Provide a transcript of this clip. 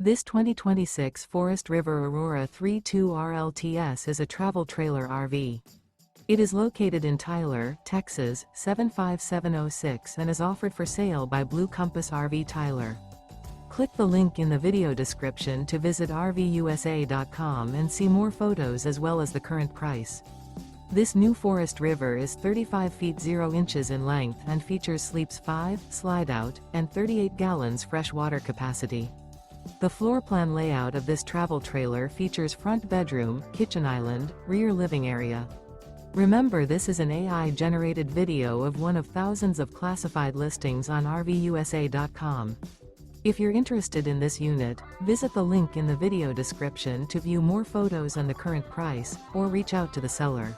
This 2026 Forest River Aurora 32 RLTS is a travel trailer RV. It is located in Tyler, Texas, 75706 and is offered for sale by Blue Compass RV Tyler. Click the link in the video description to visit RVUSA.com and see more photos as well as the current price. This new Forest River is 35 feet 0 inches in length and features sleeps 5, slide-out, and 38 gallons fresh water capacity. The floor plan layout of this travel trailer features front bedroom, kitchen island, rear living area. Remember, this is an AI-generated video of one of thousands of classified listings on RVUSA.com. If you're interested in this unit, visit the link in the video description to view more photos and the current price, or reach out to the seller.